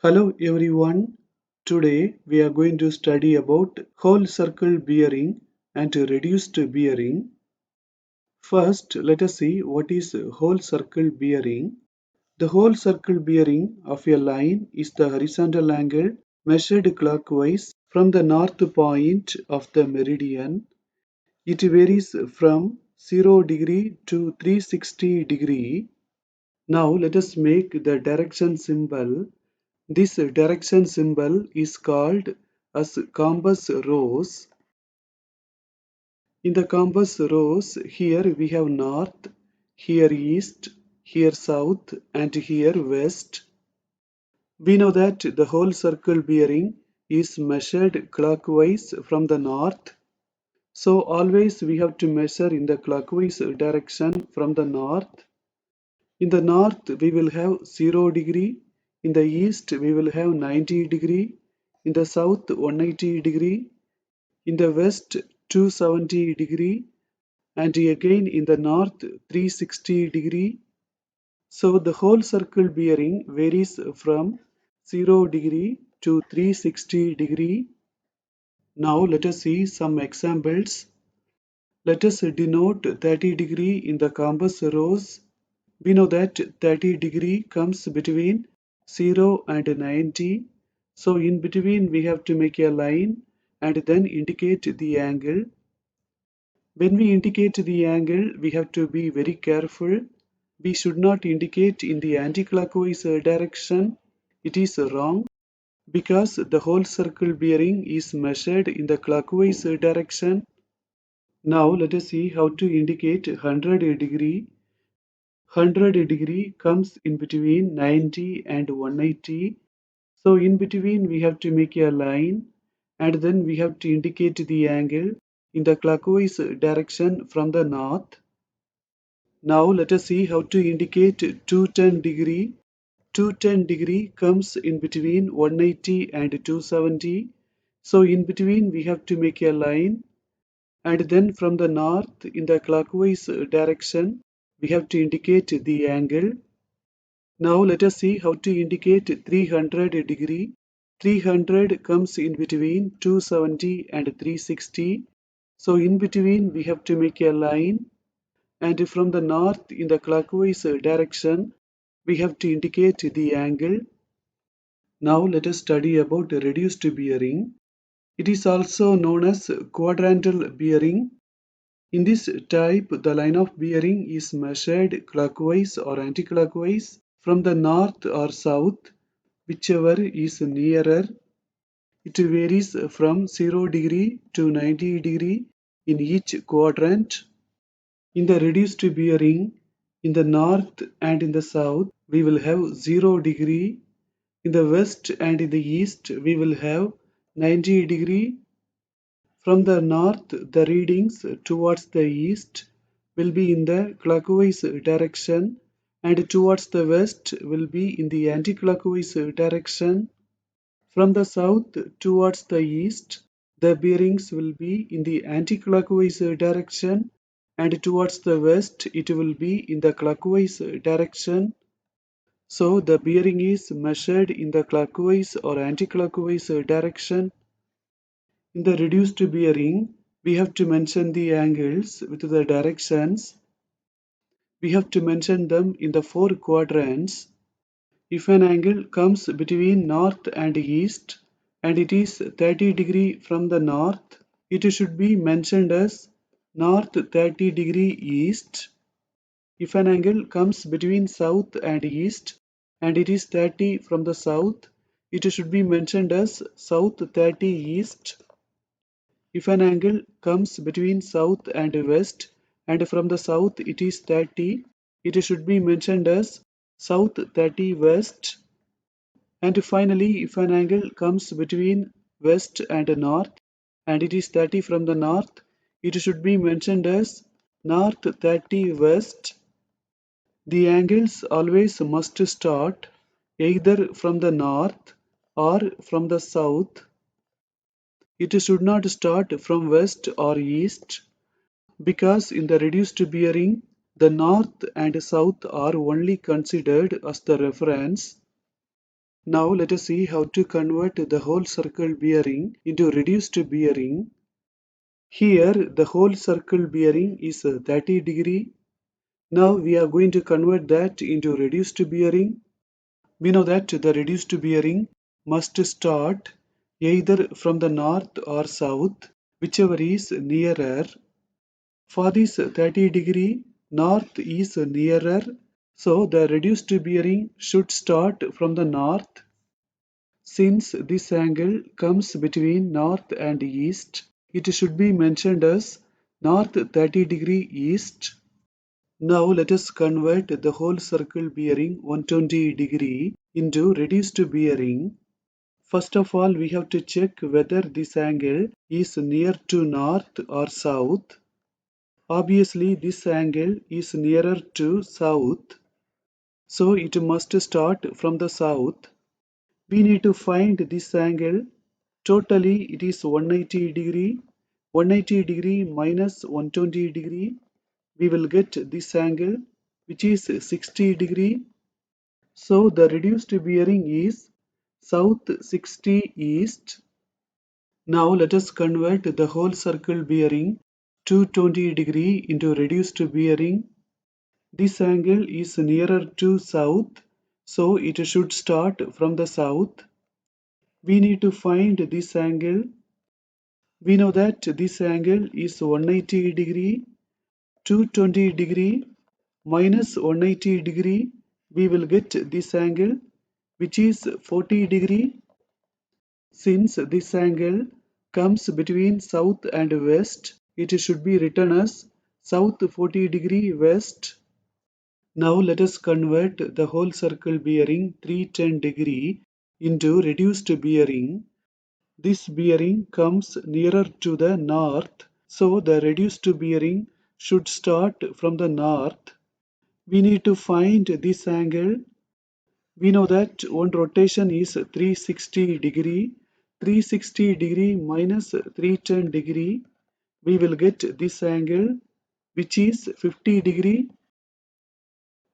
Hello everyone. Today we are going to study about whole circle bearing and reduced bearing. First, let us see what is whole circle bearing. The whole circle bearing of a line is the horizontal angle measured clockwise from the north point of the meridian. It varies from 0 degree to 360 degree. Now let us make the direction symbol. This direction symbol is called as compass rose. In the compass rose, here we have north, here east, here south, and here west. We know that the whole circle bearing is measured clockwise from the north. So always we have to measure in the clockwise direction from the north. In the north, we will have 0 degree. In the east, we will have 90 degree. In the south, 180 degree. In the west, 270 degree. And again in the north, 360 degree. So the whole circle bearing varies from 0 degree to 360 degree. Now let us see some examples. Let us denote 30 degree in the compass rose. We know that 30 degree comes between 0 and 90. So in between we have to make a line and then indicate the angle. When we indicate the angle, we have to be very careful. We should not indicate in the anti-clockwise direction. It is wrong because the whole circle bearing is measured in the clockwise direction. Now let us see how to indicate 100 degree. 100 degree comes in between 90 and 180. So in between we have to make a line and then we have to indicate the angle in the clockwise direction from the north. Now let us see how to indicate 210 degree. 210 degree comes in between 180 and 270. So in between we have to make a line and then from the north in the clockwise direction we have to indicate the angle. Now let us see how to indicate 300 degree. 300 comes in between 270 and 360. So in between we have to make a line and from the north in the clockwise direction we have to indicate the angle. Now let us study about reduced bearing. It is also known as quadrantal bearing. In this type, the line of bearing is measured clockwise or anticlockwise from the north or south, whichever is nearer. It varies from 0 degree to 90 degree in each quadrant. In the reduced bearing, in the north and in the south, we will have 0 degree. In the west and in the east, we will have 90 degree. From the north, the readings towards the east will be in the clockwise direction and towards the west will be in the anti-clockwise direction. From the south towards the east, the bearings will be in the anti-clockwise direction and towards the west it will be in the clockwise direction. So the bearing is measured in the clockwise or anti-clockwise direction. In the reduced bearing, we have to mention the angles with the directions. We have to mention them in the four quadrants. If an angle comes between north and east and it is 30 degree from the north, it should be mentioned as north 30 degree east. If an angle comes between south and east and it is 30 from the south, it should be mentioned as south 30 east. If an angle comes between south and west and from the south it is 30, it should be mentioned as south 30 west. And finally, if an angle comes between west and north and it is 30 from the north, it should be mentioned as north 30 west. The angles always must start either from the north or from the south. It should not start from west or east because in the reduced bearing, the north and south are only considered as the reference. Now let us see how to convert the whole circle bearing into reduced bearing. Here the whole circle bearing is 30 degree. Now we are going to convert that into reduced bearing. We know that the reduced bearing must start either from the north or south, whichever is nearer. For this 30 degree, north is nearer, so the reduced bearing should start from the north. Since this angle comes between north and east, it should be mentioned as north 30 degree east. Now let us convert the whole circle bearing 120 degree into reduced bearing. First of all, we have to check whether this angle is near to north or south. Obviously, this angle is nearer to south, so it must start from the south. We need to find this angle. Totally, it is 180 degree. 180 degree minus 120 degree. We will get this angle, which is 60 degree. So the reduced bearing is south 60 east. Now let us convert the whole circle bearing 220 degree into reduced bearing. This angle is nearer to south, so it should start from the south. We need to find this angle. We know that this angle is 180 degree. 220 degree minus 180 degree. We will get this angle, which is 40 degree. Since this angle comes between south and west, it should be written as south 40 degree west. Now let us convert the whole circle bearing 310 degree into reduced bearing. This bearing comes nearer to the north, so the reduced bearing should start from the north. We need to find this angle. We know that one rotation is 360 degree. 360 degree minus 310 degree. We will get this angle, which is 50 degree.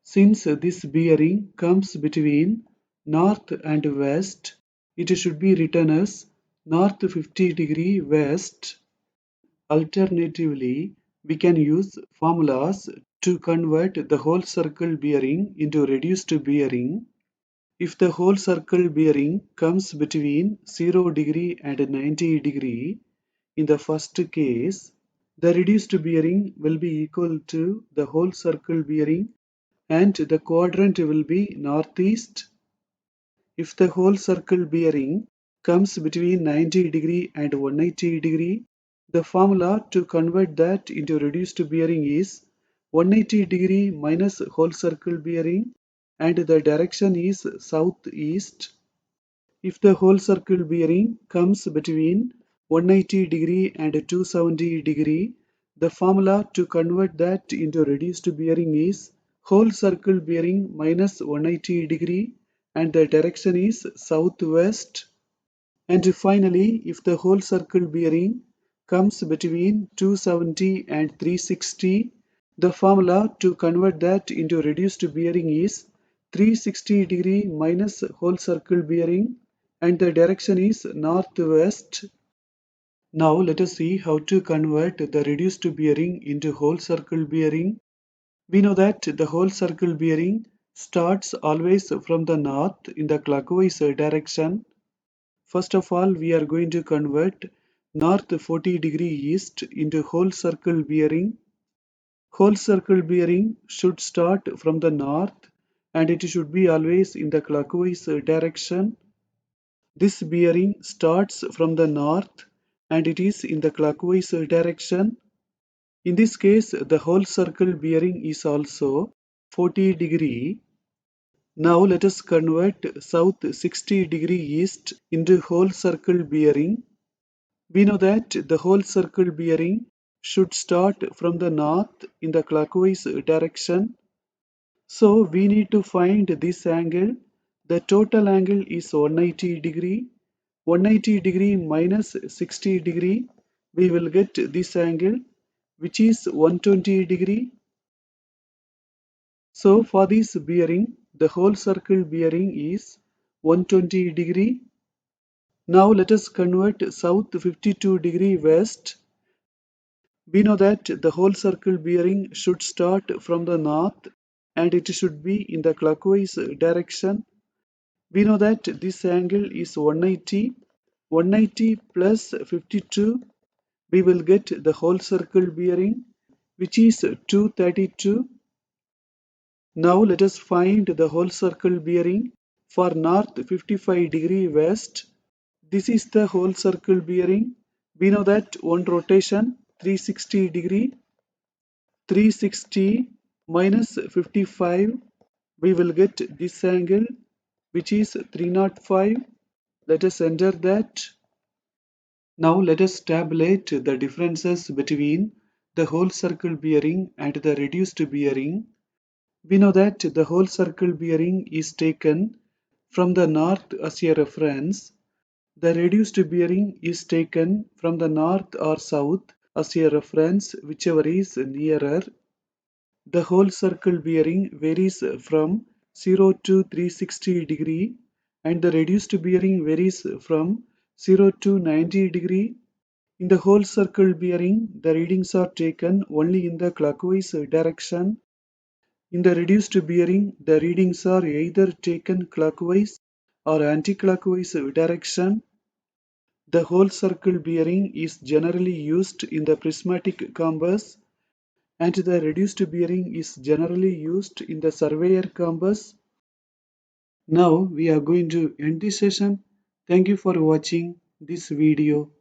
Since this bearing comes between north and west, it should be written as north 50 degree west. Alternatively, we can use formulas to convert the whole circle bearing into reduced bearing. If the whole circle bearing comes between 0 degree and 90 degree, in the first case, the reduced bearing will be equal to the whole circle bearing and the quadrant will be northeast. If the whole circle bearing comes between 90 degree and 180 degree, the formula to convert that into reduced bearing is 180 degree minus whole circle bearing and the direction is southeast. If the whole circle bearing comes between 180 degree and 270 degree, the formula to convert that into reduced bearing is whole circle bearing minus 180 degree and the direction is southwest. And finally, if the whole circle bearing comes between 270 and 360, the formula to convert that into reduced bearing is 360 degree minus whole circle bearing and the direction is northwest. Now let us see how to convert the reduced bearing into whole circle bearing. We know that the whole circle bearing starts always from the north in the clockwise direction. First of all, we are going to convert north 40 degree east into whole circle bearing. Whole circle bearing should start from the north and it should be always in the clockwise direction. This bearing starts from the north and it is in the clockwise direction. In this case, the whole circle bearing is also 40 degree. Now let us convert south 60 degree east into whole circle bearing. We know that the whole circle bearing should start from the north in the clockwise direction. So we need to find this angle. The total angle is 180 degree. 180 degree minus 60 degree. We will get this angle, which is 120 degree. So for this bearing, the whole circle bearing is 120 degree. Now let us convert south 52 degree west. We know that the whole circle bearing should start from the north and it should be in the clockwise direction. We know that this angle is 180. 180 plus 52, we will get the whole circle bearing, which is 232. Now let us find the whole circle bearing for north 55 degree west. This is the whole circle bearing. We know that one rotation 360 degree. 360 minus 55, we will get this angle, which is 305. Let us enter that. Now let us tabulate the differences between the whole circle bearing and the reduced bearing. We know that the whole circle bearing is taken from the north as a reference. The reduced bearing is taken from the north or south as a reference, whichever is nearer. The whole circle bearing varies from 0 to 360 degree and the reduced bearing varies from 0 to 90 degree. In the whole circle bearing, the readings are taken only in the clockwise direction. In the reduced bearing, the readings are either taken clockwise or anti-clockwise direction. The whole circle bearing is generally used in the prismatic compass and the reduced bearing is generally used in the surveyor compass. Now we are going to end this session. Thank you for watching this video.